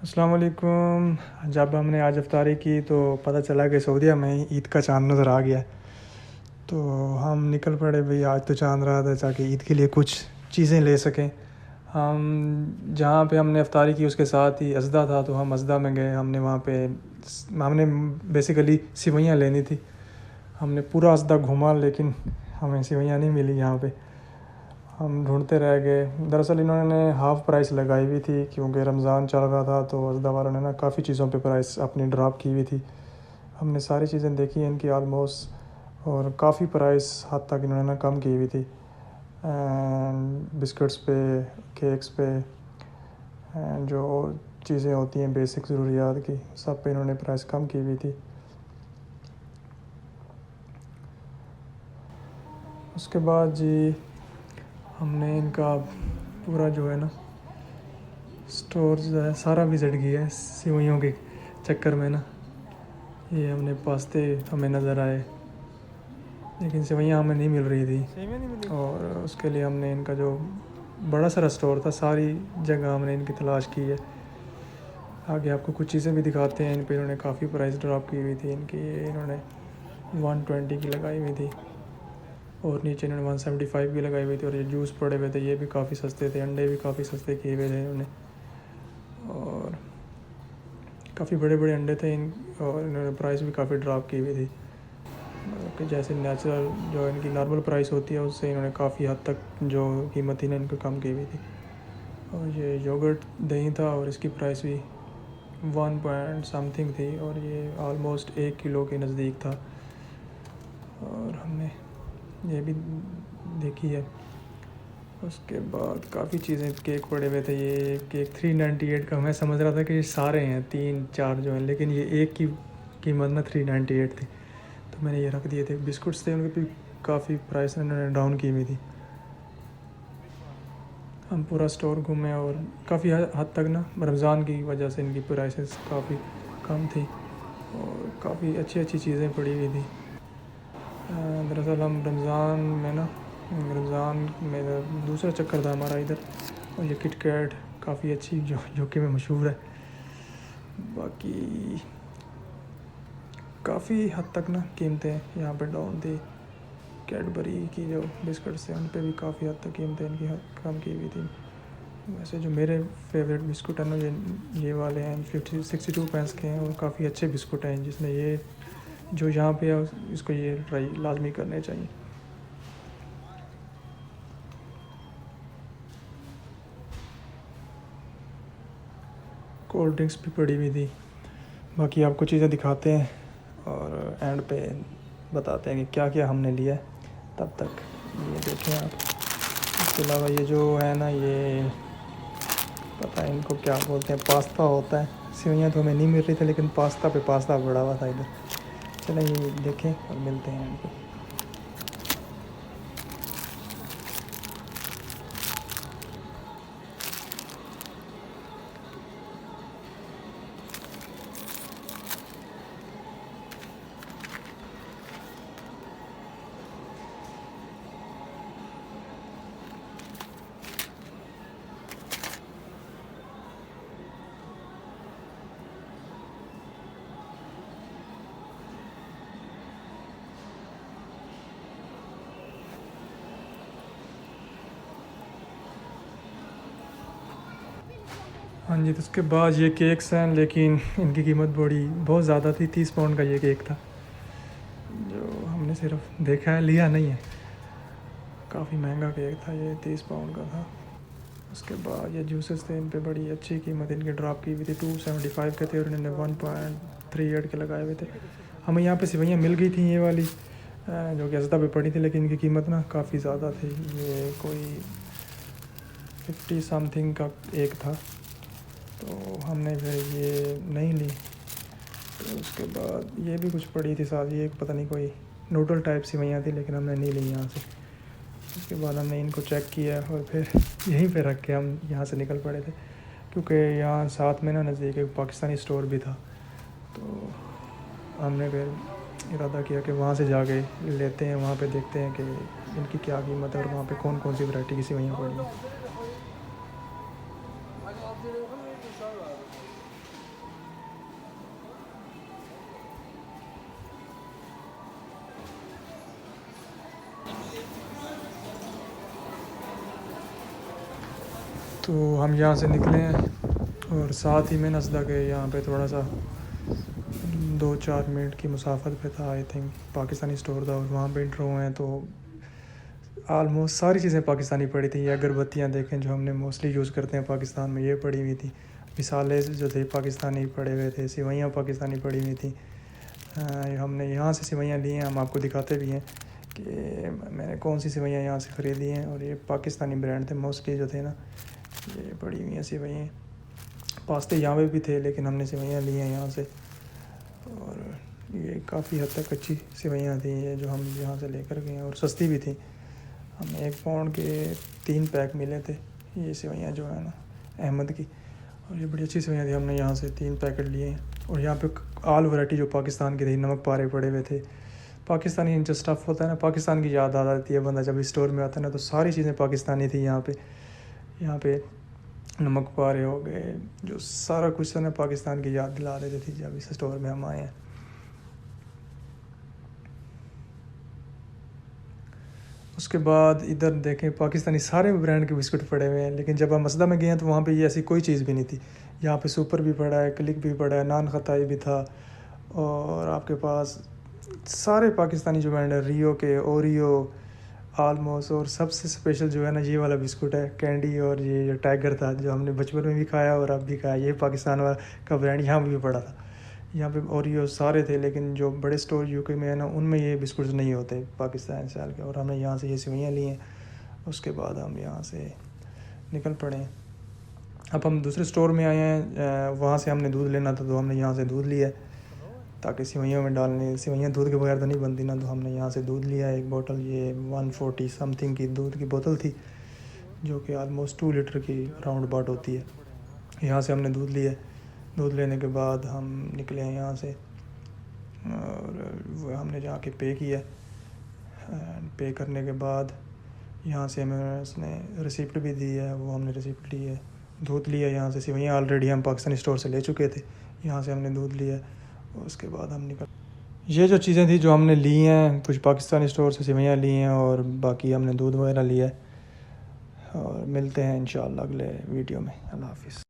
अस्सलाम वालेकुम। जब हमने आज अफ्तारी की तो पता चला कि सऊदीया में ईद का चाँद नज़र आ गया। तो हम निकल पड़े भाई, आज तो चाँद रहा था ताकि ईद के लिए कुछ चीज़ें ले सकें। हम जहाँ पे हमने अफ्तारी की उसके साथ ही अज़दा था, तो हम अज़दा में गए। हमने वहाँ पे हमने बेसिकली सिवैयाँ लेनी थी। हमने पूरा अज़दा घूमा लेकिन हमें सिवैयाँ नहीं मिली। यहाँ पे हम ढूंढते रह गए। दरअसल इन्होंने हाफ़ प्राइस लगाई हुई थी क्योंकि रमज़ान चल रहा था, तो अज़दा वालों ने ना काफ़ी चीज़ों पे प्राइस अपनी ड्रॉप की हुई थी। हमने सारी चीज़ें देखी हैं इनकी ऑलमोस्ट, और काफ़ी प्राइस हद तक इन्होंने ना कम की हुई थी। बिस्किट्स पे, केक्स पे, जो चीज़ें होती हैं बेसिक ज़रूरियात की, सब पे इन्होंने प्राइस कम की हुई थी। उसके बाद जी हमने इनका पूरा जो है ना स्टोर जो है सारा विज़िट किया है सिवैयों के चक्कर में ना। ये हमने पास्ते हमें नज़र आए लेकिन सेवइयाँ हमें नहीं मिल रही थी, और उसके लिए हमने इनका जो बड़ा सारा स्टोर था, सारी जगह हमने इनकी तलाश की है। आगे आपको कुछ चीज़ें भी दिखाते हैं। इन पे इन्होंने काफ़ी प्राइस ड्रॉप की हुई थी इनकी। इन्होंने 120 की लगाई हुई थी और नीचे इन्होंने 175 की लगाई हुई थी। और ये जूस पड़े हुए थे, ये भी काफ़ी सस्ते थे। अंडे भी काफ़ी सस्ते किए हुए थे इन्होंने, और काफ़ी बड़े बड़े अंडे थे और इन्होंने प्राइस भी काफ़ी ड्रॉप की हुई थी। कि जैसे नेचुरल जो इनकी नॉर्मल प्राइस होती है उससे इन्होंने काफ़ी हद तक जो कीमत थी ना इनको कम की हुई थी। और ये योगर्ट दही था और इसकी प्राइस भी 1 पॉइंट समथिंग थी, और ये ऑलमोस्ट 1 किलो के नज़दीक था। और हमने ये भी देखी है। उसके बाद काफ़ी चीज़ें, केक पड़े हुए थे। ये केक 398 का, मैं समझ रहा था कि ये सारे हैं 3-4 जो हैं, लेकिन ये एक की कीमत ना 398 थी, तो मैंने ये रख दिए थे। बिस्कुट्स थे, उनके भी काफ़ी प्राइस इन्होंने डाउन की हुई थी। हम पूरा स्टोर घूमे और काफ़ी हद तक ना रमज़ान की वजह से इनकी प्राइसेस काफ़ी कम थी और काफ़ी अच्छी अच्छी चीज़ें पड़ी हुई थी। दरअसल हम रमज़ान में दूसरा चक्कर था हमारा इधर, और ये किट कैट काफ़ी अच्छी जो कि में मशहूर है। बाकी काफ़ी हद तक ना कीमतें यहाँ पे डाउन थी। कैडबरी की जो बिस्किट्स हैं उन पे भी काफ़ी हद तक कीमतें इनकी कम की हुई थी। वैसे जो मेरे फेवरेट बिस्कुट हैं ना, ये वाले हैं 62 पैंस के हैं, और काफ़ी अच्छे बिस्कुट हैं। जिसने ये जो यहाँ पे है इसको ये ट्राई लाजमी करने चाहिए। कोल्ड ड्रिंक्स भी पड़ी हुई थी। बाकी आपको चीज़ें दिखाते हैं और एंड पे बताते हैं कि क्या क्या हमने लिया है। तब तक ये देखें आप। इसके अलावा ये जो है ना, ये पता है इनको क्या बोलते हैं, पास्ता होता है। सेवइयाँ तो हमें नहीं मिल रही थी, लेकिन पास्ता पे पास्ता पड़ा हुआ था इधर। चलें ये देखें और मिलते हैं इनको। हाँ जी, तो उसके बाद ये केक्स हैं, लेकिन इनकी कीमत बहुत ज़्यादा थी। 30 पाउंड का ये केक था, जो हमने सिर्फ देखा है, लिया नहीं है। काफ़ी महंगा केक था ये, 30 पाउंड का था। उसके बाद ये जूसेस थे, इन पे बड़ी अच्छी कीमत इनकी ड्रॉप की हुई थी। 275 के थे और इन्होंने 1.38 के लगाए हुए थे। हमें यहाँ पे सेवइयाँ मिल गई थी ये वाली, जो कि अज़दा पे पड़ी थी, लेकिन इनकी कीमत ना काफ़ी ज़्यादा थी। ये कोई 50 समथिंग का एक था, तो हमने फिर ये नहीं ली। तो उसके बाद ये भी कुछ पड़ी थी साथ, ये पता नहीं कोई नूडल टाइप सेवइयाँ थी, लेकिन हमने नहीं ली यहाँ से। उसके बाद हमने इनको चेक किया और फिर यहीं पे रख के हम यहाँ से निकल पड़े थे, क्योंकि यहाँ साथ में ना नज़दीक एक पाकिस्तानी स्टोर भी था। तो हमने फिर इरादा किया कि वहाँ से जाके लेते हैं, वहाँ पे देखते हैं कि इनकी क्या कीमत है और वहाँ पे कौन कौन सी वैरायटी की सेवइयाँ पड़ी हैं। तो हम यहाँ से निकले हैं और साथ ही में नस्दा के यहाँ पे थोड़ा सा 2-4 मिनट की मुसाफत पे था, आई थिंक पाकिस्तानी स्टोर था और वहाँ पे इंटर हुए हैं। तो आलमोस्ट सारी चीज़ें पाकिस्तानी पड़ी थी। ये अगरबत्तियाँ देखें जो हमने मोस्टली यूज़ करते हैं पाकिस्तान में, ये पड़ी हुई थी। मिसाले जो थे पाकिस्तानी पड़े हुए थे, सेवइयाँ पाकिस्तानी पड़ी हुई थी। हमने यहाँ से सेवइयाँ ली हैं, हम आपको दिखाते भी हैं कि मैंने कौन सी सेवइयाँ यहाँ से ख़रीदी हैं। और ये पाकिस्तानी ब्रांड थे मोस्टली जो थे ना, ये पड़ी हुई हैं सेवइयाँ। पास्ते यहाँ पे भी थे लेकिन हमने सेवइयाँ ली हैं यहाँ से। और ये काफ़ी हद तक अच्छी सेवइयाँ थी ये जो हम यहाँ से लेकर गए हैं, और सस्ती भी थी। हमें 1 पाउंड के 3 पैक मिले थे ये सेवइयाँ जो है ना अहमद की। और ये बड़ी अच्छी सेवइयाँ थी, हमने यहाँ से 3 पैकेट लिए हैं। और यहाँ पे आल वैरायटी जो पाकिस्तान की थी, नमक पारे पड़े हुए थे। पाकिस्तानी जो स्टफ़ होता है ना, पाकिस्तान की याद आ जाती है बंदा जब स्टोर में आता है ना, तो सारी चीज़ें पाकिस्तानी थी यहाँ पे नमक पारे हो गए, जो सारा कुछ है ना पाकिस्तान की याद दिला देती थी जब इस स्टोर में हम आए हैं। उसके बाद इधर देखें पाकिस्तानी सारे ब्रांड के बिस्कुट पड़े हुए हैं, लेकिन जब हम मसदा में गए हैं तो वहाँ पे ये ऐसी कोई चीज़ भी नहीं थी। यहाँ पे सुपर भी पड़ा है, क्लिक भी पड़ा है, नान खताई भी था। और आपके पास सारे पाकिस्तानी जो ब्रांड है, रियो के, ओरियो, आलमोस्ट। और सबसे स्पेशल जो है ना ये वाला बिस्कुट है कैंडी, और ये जो टाइगर था जो हमने बचपन में भी खाया और अब भी खाया, ये पाकिस्तान वाला का ब्रांड यहाँ भी पड़ा था। यहाँ पे ओरियो सारे थे, लेकिन जो बड़े स्टोर यूके में है ना उनमें ये बिस्कुट्स नहीं होते पाकिस्तान साल के। और हमने यहाँ से ये सेवइयाँ ली हैं। उसके बाद हम यहाँ से निकल पड़े हैं। अब हम दूसरे स्टोर में आए हैं, वहाँ से हमने दूध लेना था तो हमने यहाँ से दूध लिया है ताकि सेवइयों में डालने। सेवइयाँ दूध के बगैर तो नहीं बनती ना, तो हमने यहाँ से दूध लिया है 1 बोतल। ये 140 समथिंग की दूध की बोतल थी, जो कि आलमोस्ट 2 लीटर की राउंड अबाउट होती है। यहाँ से हमने दूध लिया है। दूध लेने के बाद हम निकले हैं यहाँ से, और वो हमने जाके पे किया। पे करने के बाद यहाँ से हमें उसने रिसिप्ट भी दी है, वो हमने रिसिप्ट ली है। दूध लिया यहाँ से, सेवइयाँ ऑलरेडी हम पाकिस्तानी स्टोर से ले चुके थे, यहाँ से हमने दूध लिया। उसके बाद हम निकल, ये जो चीज़ें थी जो हमने ली हैं, कुछ पाकिस्तानी स्टोर से सेवइयाँ ली हैं और बाकी हमने दूध वगैरह लिया है। और मिलते हैं इंशाल्लाह अगले वीडियो में। अल्लाह हाफ़िज़।